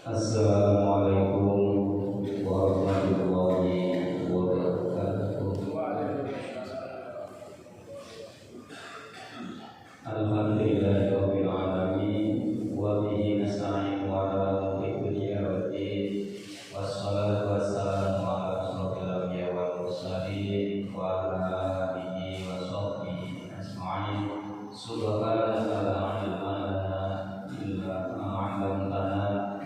Assalamualaikum warahmatullahi wabarakatuh. Alhamdulillahirabbil alamin wa bihi nasta'inu ala umuri dunya waddin. Wassalatu wassalamu ala asyrofil anbiya'i wal mursalin wa ala alihi wa sahbihi ajma'in. Subhanaka la ilma lana illa ma 'allamtana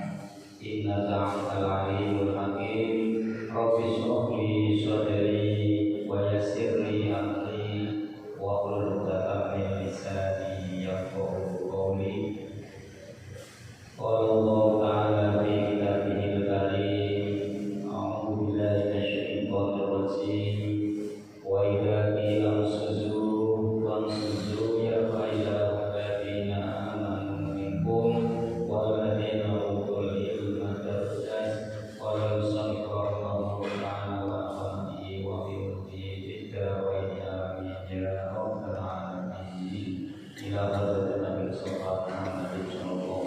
innaka antal alimul hakim. Rabbi shrah li sadri wa yassir li amri wahlul 'uqdatam min lisani yafqahu qawli. Qala Allah ta'ala fi kitabihil karim, a'udzu billahi minasyaitonir rajim. Wa idza qila ansuzu fansuzu yarfa'illahu alladziina amanu minkum walladzina utul ilma darajat wa la yusallitu Allahu ta'ala wa amrihi wa bihi jidda wa amin ya rabbal alamin. Ila hadratin Nabi sallallahu alaihi wasallam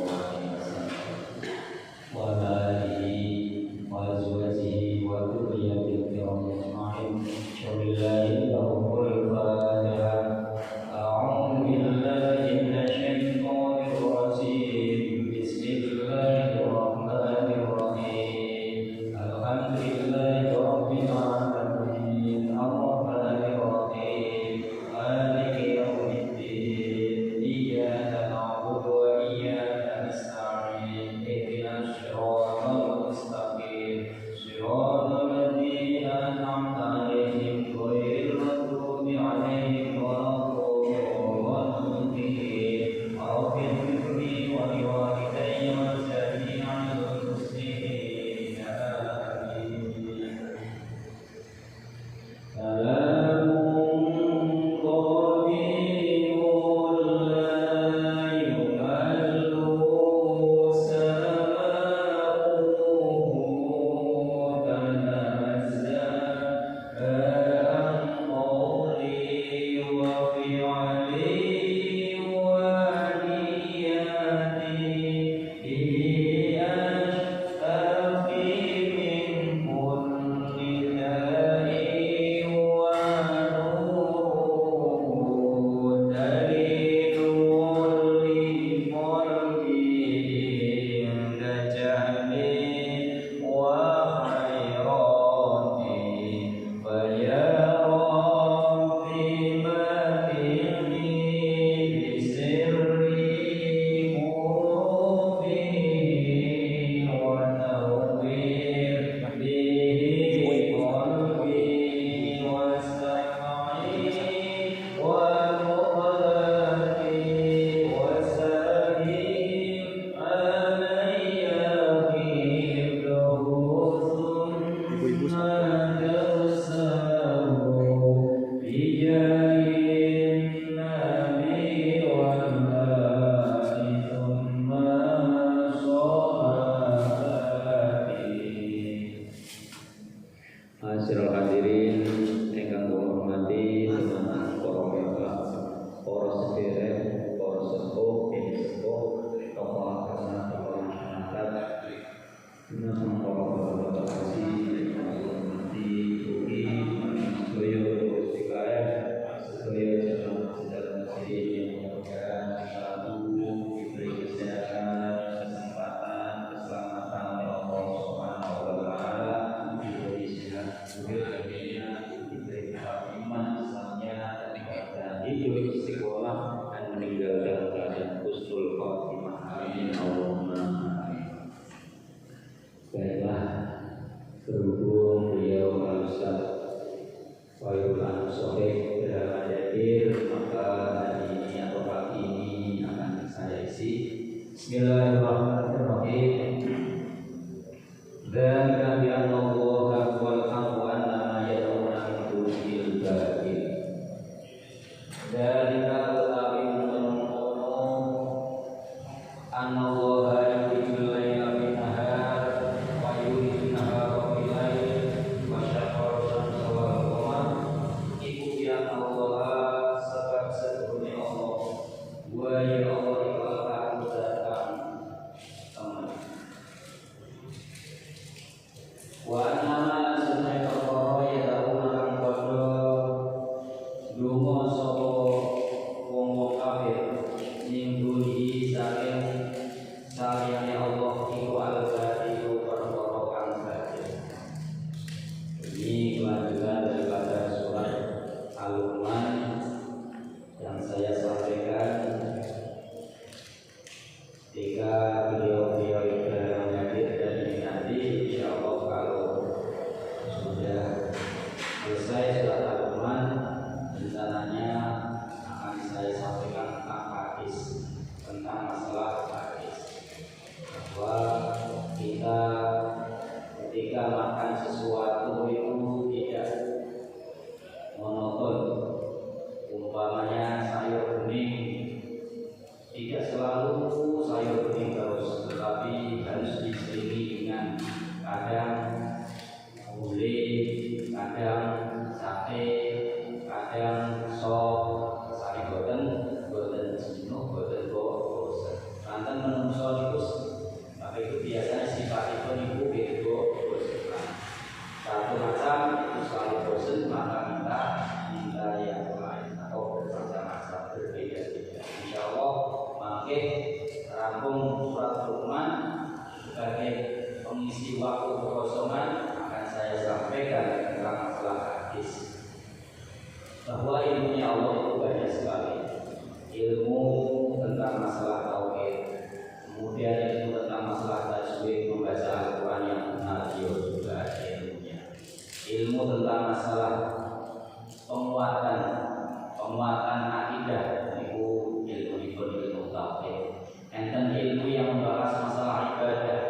wa ala alihi wa azwajihi wa dhurriyyatihi ajma'in. Wabillahi taufiq wal hidayah. A'udzu billahi minasy syaithanir rajim. Bismillahirrahmanirrahim. Alhamdulillahi rabbil alamin. Arrahmanir rahim. Maliki yaumiddin. Iyyaka na'budu wa iyyaka nasta'in. Ihdinas siratal mustaqim. Siratal ladzina an'amta 'alaihim ghairil maghdubi 'alaihim waladdallin. Rabbighfirli wa liwalidayya wa jami'il muslimin. Amin. Salamun qawiyun la yumallu sama'uhu tanazzal an qawli wa fi'li wa niyati ashtafi min kulli da'i wa nurun dalilun li qalbi inda jahli wa khairati fa ya rabbi matilni bi sirri mufi wa nawwir bihi qalbi wa sam'i wa muqadati wa salim alayya hibduhu thumma darsahu bijahin nabi wal ali thumma sholati. Hasil hadirin ingkang kula hormati teman para bapak, para sederek, para sepuh, sepuh, tokoh agama, tokoh masyarakat, teman para bapak haji, hormati ugi, sedaya istiqaah, sedaya jamaah sedaya masjid yang mulia, selalu diberi kesehatan, kesempatan, keselamatan oleh Allah Subhanahu wa taala, diberi sehat, Wa annama sunai perkara ya tahu kang padha donga sapa wong kafir ning duli saking saliyane Allah iku al-batil perkara kang batil. Ini kelanjutan daripada surat Al-Luqman yang saya sampaikan ketika beliau-beliau yang hadir dan ini nanti insyaallah kalau sudah selesai surat Al-Luqman rencananya akan saya sampaikan tentang hadis, tentang masalah hadis, bahwa kita ketika makan sesuatu itu tidak monoton. Umpamanya sayur bening, tidak selalu sayur bening terus, tetapi harus diselingi dengan kadang gulai, kadang sate, kadang sop, sari boten jenuh, boten bosen. Kanten menungso niku, tapi itu biasanya sifatipun niku beda bosen. Satu macam itu selalu bosen, maka minta yang lain atau bermacam-macam berbeda-beda. Insyaallah makin rampung surat Luqman sebagai pengisi waktu kekosongan akan saya sampaikan tentang masalah hadis. Bahwa ilmunya Allah itu banyak sekali. Ilmu tentang masalah tauhid, kemudian ilmu tentang masalah tajwid, membaca Al-Quran yang benar, juga ada ilmunya. Ilmu tentang masalah penguatan akidah, itu ilmu tauhid. Enten ilmu yang membahas masalah ibadah,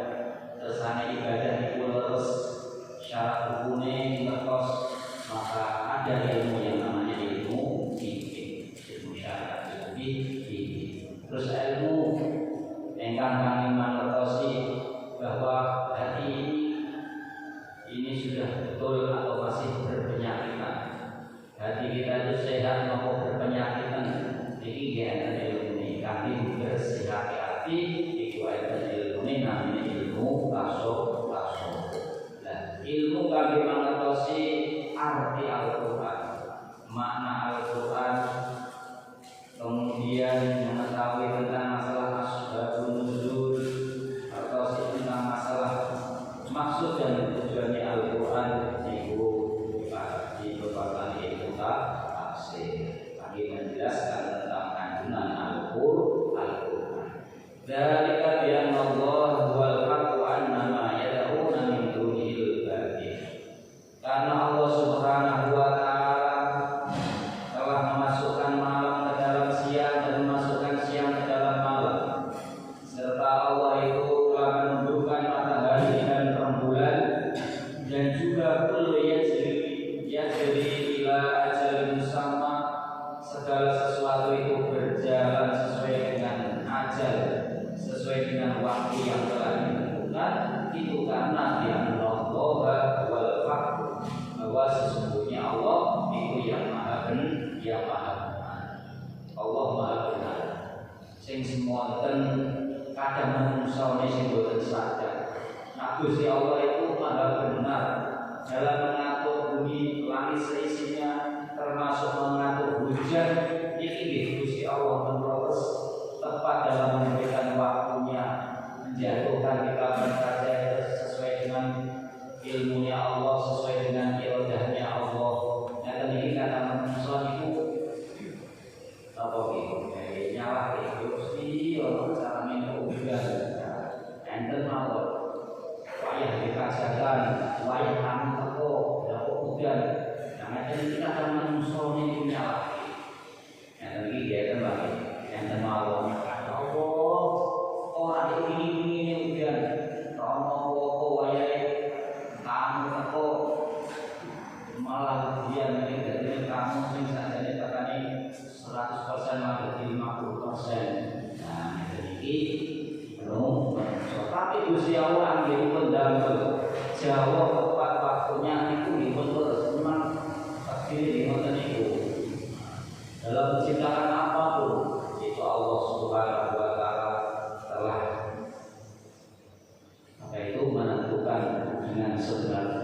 tersane ibadah itu leres syarat hukumnya ngertos, maka ada ilmu yang namanya ilmu fikih, ilmu syariat fikih. Terus ilmu ingkang kami mangertosi bahwa hati ini sudah betul atau masih berpenyakitan. Hati kita itu sehat maupun berpenyakitan. Jadi enten ilmu ini kami bersih hati itu enten ilmu ini namanya ilmu tasawuf. Nah, ilmu kami mengertosi arti Al-Quran, makna Al-Quran, kemudian mengetahui tentang masalah asbabun nuzul, atau tentang masalah maksud dan tujuannya Al-Quran itu merupakan ilmu tafsir. Kami menjelaskan tentang kandungan Al-Quran. Dzalika bi anna Allah huwal haqq wa anna ma yad'una min dunihi al-batil. Karena Allah Subhanahu wa taala telah memasukkan malam ke dalam siang dan memasukkan siang ke dalam malam. Serta Allah itu telah menundukkan matahari dan rembulan, dan juga kullu yajri ila ajalin musamma, segala sesuatu itu berjalan sesuai dengan ajal, sesuai dengan waktu yang telah ditentukan. Itu karena Allah wal haq, bahwa sesungguhnya Allah itu yang maha benar, Allah maha benar. Sing semonten kadang menungsone sing boten sadar. Nah, Gusti Allah itu maha benar dalam mengatur bumi langit seisinya, termasuk mengatur hujan. Ini Gusti Allah menerus tepat dalam memberikan waktunya, menjatuhkan di kapan saja sesuai dengan ilmunya Allah, sesuai dengan iradahnya Allah. Dan ini kata manusia itu apa gitu? Nyalah itu sih orang cara minum udah enten mawon. Wayah dikajakan, wayah kami teko, dapat udan. Nah, ini kata manusia ini nyalah. Yang tadi dia kan lagi, enten mawon. Allah, orang ini udan. Romo apa wayah kamu teko, malah dia dari kamu sing sajane tekani 100% malah jadi 50%. Nah, jadi tapi Gusti Allah nggih pendamel Jawa tepat waktunya itu dipun terus memang takdir ngoten niku. Dalam menciptakan apapun itu Allah Subhanahu wa taala telah menentukan dengan sebenar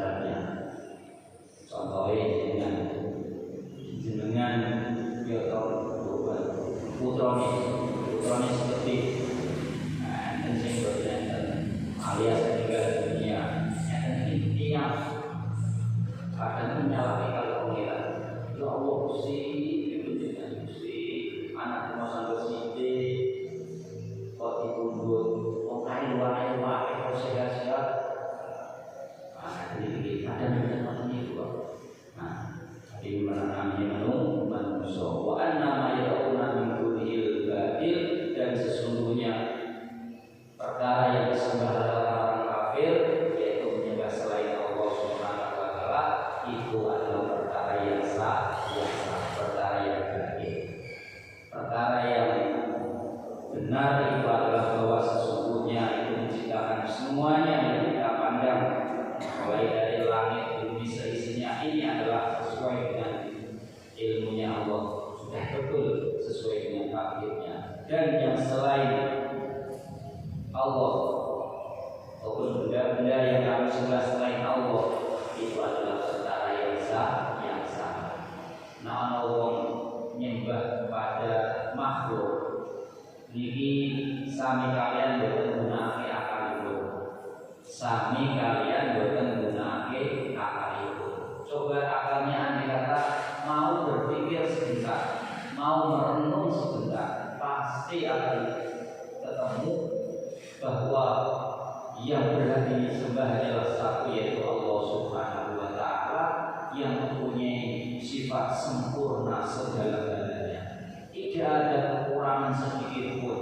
itu adalah perkara yang sah, perkara yang baik. Perkara yang benar itu adalah bahwa sesungguhnya itu menciptakan semuanya yang kita pandang, mulai dari langit, bumi, seisinya, ini adalah sesuai dengan ilmunya Allah, sudah betul sesuai dengan takdirnya. Dan yang selain Allah ataupun benda-benda yang kami sembah selain Allah itu adalah perkara yang sah, Nah, Allah nyembah pada makhluk niki sami kalian boten gunakake akalipun. Sami kalian boten gunakake akalipun. Coba akalnya andai kata mau berpikir sebentar, mau merenung sebentar, pasti akan ketemu bahwa yang berhak disembah adalah satu, yaitu Allah Subhanahu wa Ta'ala, yang mempunyai sifat sempurna segala-galanya. Tidak ada kekurangan sedikit pun,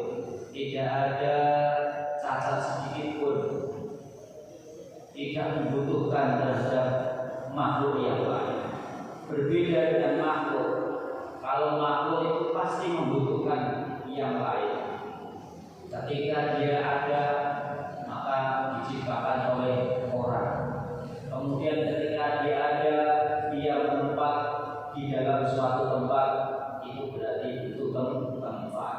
tidak ada cacat sedikit pun, tidak membutuhkan terhadap makhluk yang lain. Berbeda dengan makhluk, kalau makhluk itu pasti membutuhkan yang lain. Ketika dia ada, maka diciptakan oleh orang. Kemudian ketika dia ada, dia menetap di dalam suatu tempat, itu berarti butuh tempat.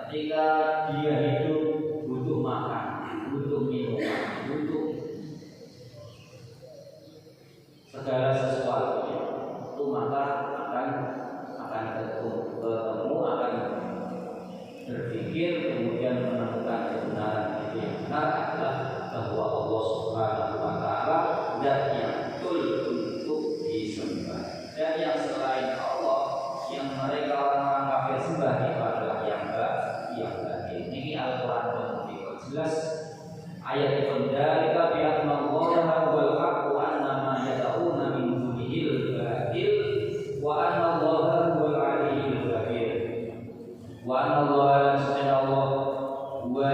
Ketika dia hidup, butuh makan, butuh minuman, butuh segala sesuatu, itu maka akan ketemu, akan berpikir, kemudian menemukan kebenaran. Itu yang benar adalah bahwa Allah Subhanahu wa Ta'ala zat yang betul untuk disembah. Dan yang selain Allah, yang mereka orang-orang kafir sembah, itu adalah yang batin. Ini Al-Quran yang jelas ayat itu. Dzalika bi anna Allaha huwal haqq wa anna ma yad'una min dunihi al-batil wa anna Allaha huwal 'aliyyul kabir. Wa anna Allaha subhanahu wa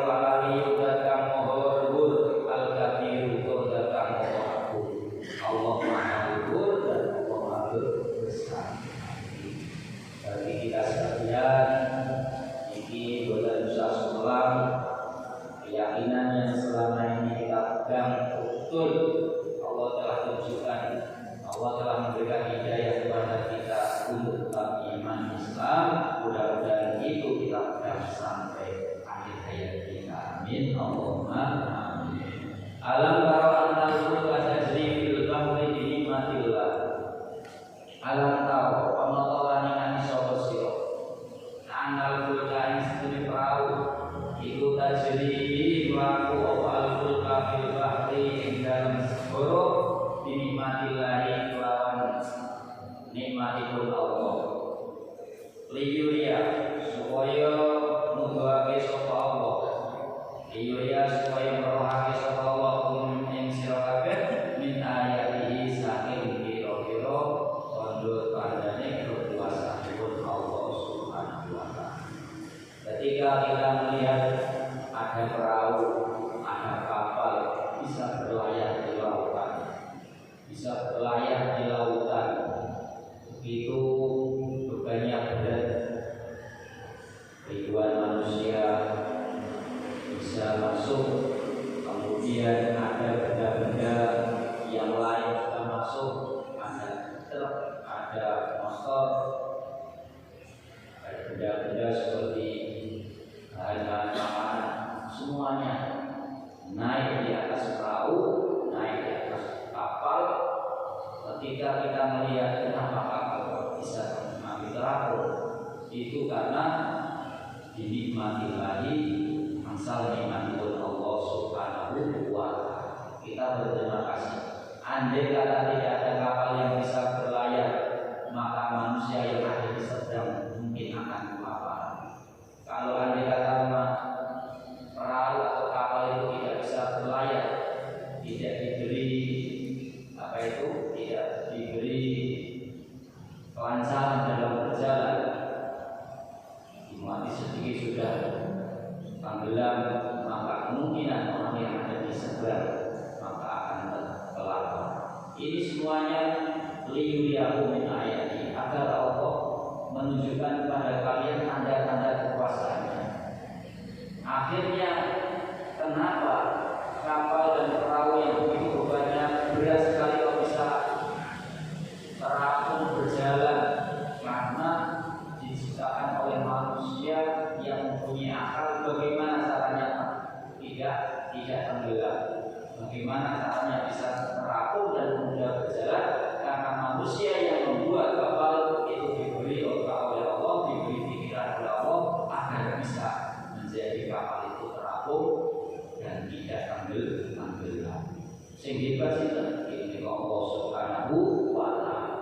ta'ala yudakan moho luhur al-kabir tur datang moho aku. Allah Maha luhur dan Allah Maha besar. Bagi kita sekalian, ini boten usah sulam, keyakinan yang selama ini kita pegang betul. Allah telah tunjukkan, Allah telah memberikan hidayah kepada kita untuk tetap iman Islam. Mudah-mudahan itu kita pegang sampai akhir hayat kita. Amin. Allahumma amin. Alam taro annal fulka tajri fil bahri bi nikmatillah. Alam taro ana ta waningan sapa sira. Annal fulka ing sedene perahu iku tajri mlaku apa al fulka fil bahri ing dalem segara bi nikmatillah kelawan nikmatipun Allah. Liyuria supaya nuduhake sapa Allah, liyuria supaya merohake sapa Allah ing sira kabeh min ayatihi saking pira-pira tandha tandane kekuasaanipun Allah Subhanahu wa Ta'ala. Ketika kita melihat ada perahu, ada kapal bisa berlayar di lautan, bisa berlayar di lautan, itu bebannya berat. Ribuan manusia bisa masuk, kemudian ada benda-benda yang lain juga masuk, ada truk, ada motor, ada benda-benda seperti bahan-bahan makanan, semuanya naik di atas perahu, naik di atas kapal. Ketika kita melihat kenapa kapal bisa mengambil perahu, itu karena dinikmati lagi angsal nikmatipun Allah Subhanahu wa Ta'ala. Kita berterima kasih. Andai kata tidak ada kapal yang bisa berlayar, maka manusia yang ada di seberang mungkin akan kelaparan. Kalau andai kata perahu atau kapal itu tidak bisa berlayar, tidak diberi tidak diberi kelancaran dalam berjalan, mati sedikit sudah tenggelam, maka kemungkinan orang yang ada di seberang maka akan kelaparan. Ini semuanya liyuriyakum min ayati, agar Allah menunjukkan kepada kalian tanda-tanda kekuasaannya. Akhirnya kenapa kapal dan perahu yang begitu banyak berat sekali kok bisa terapung berjalan? Karena diciptakan oleh manusia yang mempunyai akal. Bagaimana caranya tidak tenggelam? Bagaimana caranya bisa terapung dan mudah berjalan? Karena manusia yang membuat kapal itu diberi oleh Allah, diberi pikiran oleh Allah agar bisa menjadi kapal itu terapung dan tidak tenggelam. Sehingga hebat ini Allah Subhanahu wa Ta'ala.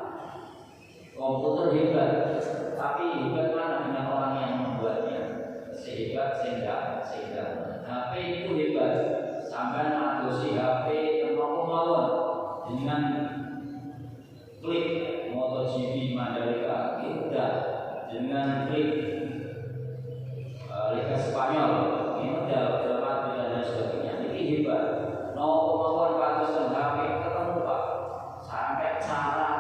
Komputer hebat, tapi hebat mana dengan orang yang membuatnya? Sehebat sehingga HP itu hebat. Sampai ngadosi HP termawon dengan klik MotoGP Mandalika, udah dengan klik Liga Spanyol, ini udah berapa dan sebagainya. Ini hebat. No kemauan kados HP ketemu Pak. Sampai cara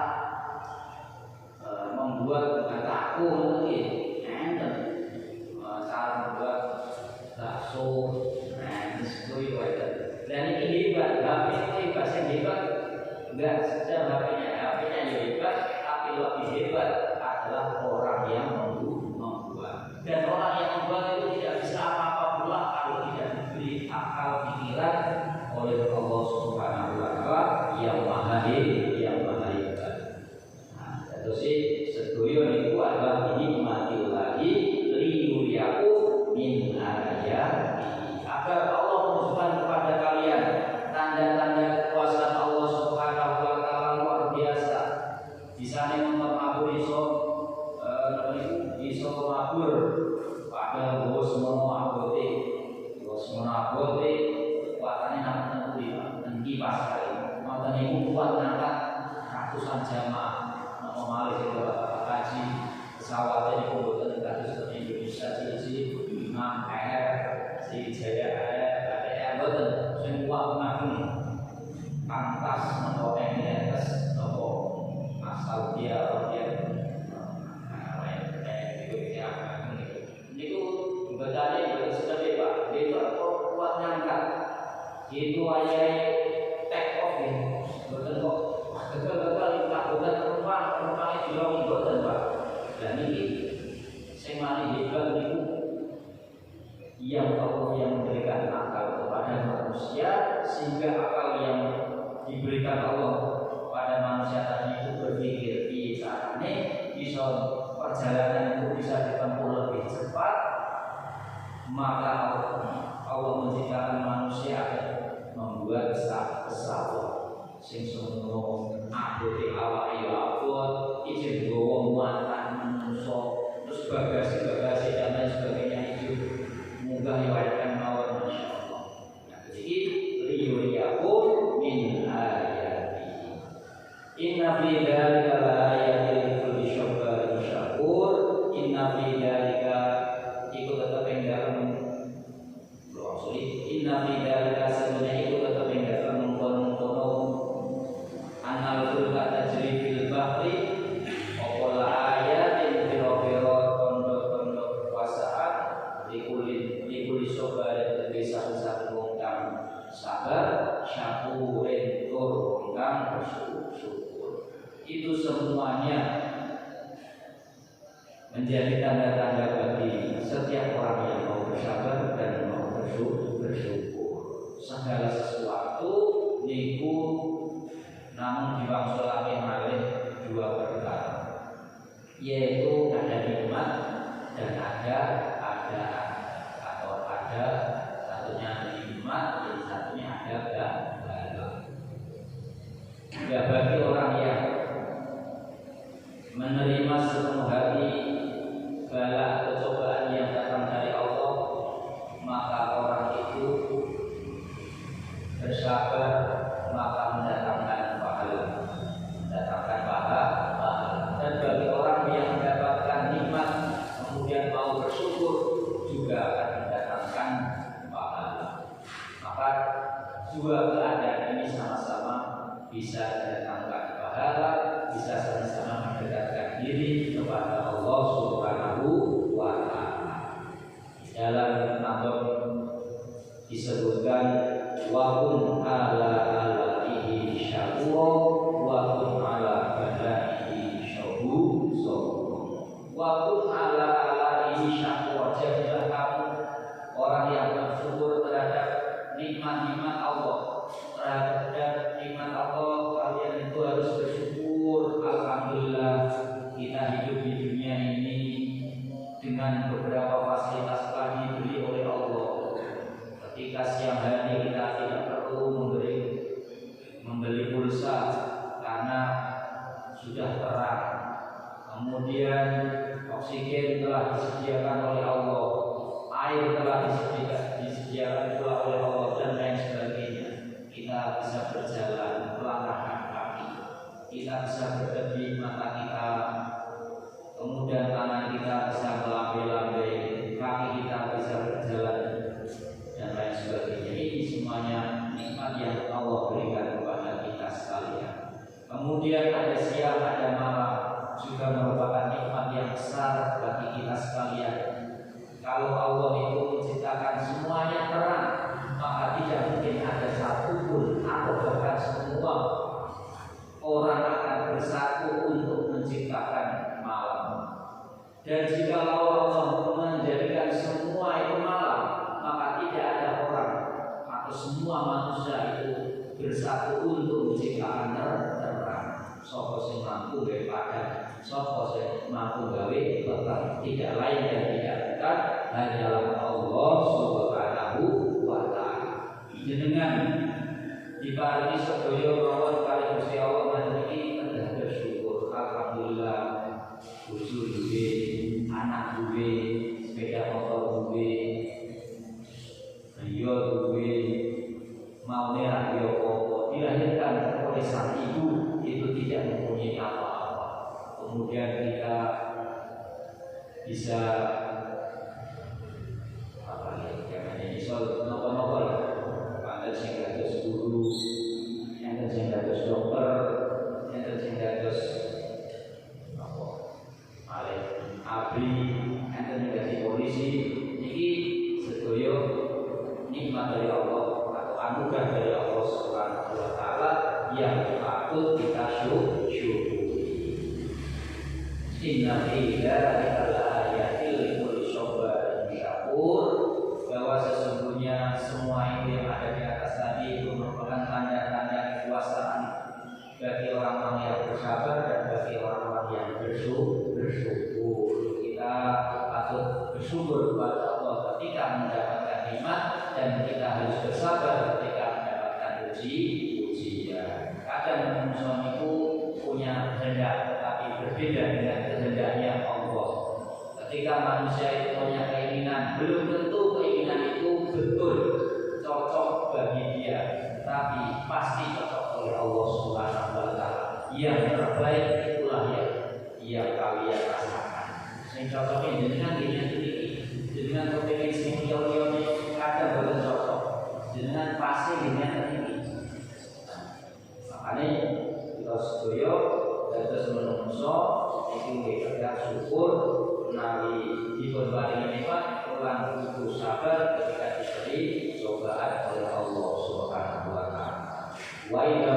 membuat kataku mungkin enten cara membuat bakso dan ini hebat. HP itu hebat, yang hebat enggak saja HP-nya ya hebat, tapi lebih hebat adalah orang yang membuat. Dan orang yang membuat itu tidak bisa apa-apa pula kalau tidak diberi akal pikiran oleh Allah Subhanahu wa Ta'ala yang maha hebat. Nah, terus sedoyo itu adalah nikmatillahi liyuriyakum min ayati, agar Allah menunjukkan kepada kalian tanda-tanda kekuasaan Allah Subhanahu wa Ta'ala luar biasa. Di sana motor mabur iso mabur padahal bos semua abote kekuatannya nanti pas kali motor ini kuat ngangkat ratusan jamaah. Normalis itu haji pesawat ini kemudian kasus di Indonesia sih Imam Air, Sriwijaya Air, KTR betul semua mengagung pantas menopeng di atas nopo asal dia itu ibadahnya juga sudah bebas. Dia itu kuat ngangkat itu aja take off ya betul kok gagal penumpang itu betul Pak. Dan ini saya mari hebat itu yang Allah yang memberikan akal kepada manusia, sehingga akal yang diberikan Allah pada manusia tadi itu berpikir di caranya bisa perjalanan itu bisa ditempuh lebih cepat. Maka Allah menciptakan manusia membuat pesawat sing sono abote awake abot izin gowo muatan manungsa terus bagasi dan lain sebagainya itu munggah riwayatkan mawon masyaallah. Nah, jadi liyuriyakum min ayati. Inna fi dzalika laayatin likulli syabarin syakur. Inna fi dzalika iku tetep ing dalem inna fi dzalika sebenarnya itu tetep ing dalem mengkono-kono anal fulka tajri fil bahri opola ayatin biro-biro tondo-tondo kekuasaan likuli soba dan bisa-bisa wong kang sabar syakurin tur wong kang bersyukur. Itu semuanya menjadi tanda-tanda bagi setiap orang yang mau bersabar dan mau bersyukur. Segala sesuatu niku namun diwangsulake malih dua perkara, yaitu ada nikmat dan ada satunya nikmat dan satunya ada bala. Ya, bagi orang yang menerima sepenuh hati bala atau cobaan yang datang dari Allah, maka orang itu bersabar, maka mendatangkan pahala. Dan bagi orang yang mendapatkan nikmat kemudian mau bersyukur juga akan mendatangkan pahala. Maka dua keadaan ini sama-sama bisa mendatangkan pahala, bisa sama-sama mendekatkan diri kepada Allah Subhanahu wa Ta'ala. Dalam Ramadan disebutkan wa kun ala alaihi syakura wa kun ala balaihi syahur wa kun ala alaihi syakura. Jadilah kamu orang yang bersyukur terhadap nikmat-nikmat Allah. Terhadap nikmat Allah kalian itu harus bersyukur. Alhamdulillah kita hidup di dunia ini dengan beberapa fasilitas telah diberi oleh Allah. Ketika siang hari kita tidak perlu membeli pulsa karena sudah terang. Kemudian oksigen telah disediakan oleh Allah, air telah disediakan pula oleh Allah dan lain sebagainya. Kita bisa berjalan melangkahkan kaki, kita bisa berdiri mata kita, kemudian tangan kita bisa melambai-lambai, kaki kita bisa berjalan dan lain sebagainya. Ini semuanya nikmat yang Allah berikan kepada kita sekalian. Kemudian ada siang, ada malam, juga merupakan nikmat yang besar bagi kita sekalian. Kalau Allah itu menciptakan semuanya terang, maka tidak mungkin ada satupun atau bahkan semua orang akan bersatu untuk menciptakan malam. Dan jika Allah menjadikan semua itu malam, maka tidak ada orang atau semua manusia itu bersatu untuk menciptakan terang. Sopo sing mampu gawe padang, sopo sing mampu gawe petang. Tidak lain dan tidak bukan hanyalah Allah Subhanahu wa Ta'ala. Jenengan diparingi sedaya rawon kali Gusti Allah meniki kedah bersyukur. Alhamdulillah bojo duwe, anak duwe, sepeda motor duwe, riyo duwe, maune ra apa-apa, dilahirkan oleh sang ibu itu tidak mempunyai apa-apa. Kemudian kita bisa apa ya, iso nopo-nopo lah. Ada sing dados guru, ada sing dados dokter, ada sing dados apa? Alih abri, ada sing dados polisi. Niki sedaya nikmat dari Allah atau anugerah dari Allah Subhanahu wa Ta'ala yang patut kita syukuri. Inna fi dzalika laayatil likulli sabarin syakur. Bahwa sesungguhnya semua itu yang ada di atas tadi itu merupakan tanda-tanda kekuasaan bagi orang-orang yang bersabar dan bagi orang-orang yang bersyukur. Kita patut bersyukur kepada Allah ketika mendapatkan nikmat, dan kita harus bersabar ketika mendapatkan ujian. Kadang manusia itu punya kehendak, tetapi berbeda dengan kehendaknya Allah. Ketika manusia itu punya keinginan, belum tentu keinginan itu betul cocok bagi dia, tapi pasti cocok oleh Allah Subhanahu wa Ta'ala. Yang terbaik itulah yang kalian rasakan. Sing cocoknya dengan dengan kepingin sing liya-liyane kadang boten cocok. Dengan pasti dengan ini. Makanya kita sedaya dados menungso iki nggih kedah syukur menawi dipun paringi nikmat lan kudu sabar ketika diberi cobaan oleh Allah Subhanahu wa Ta'ala. Wa idza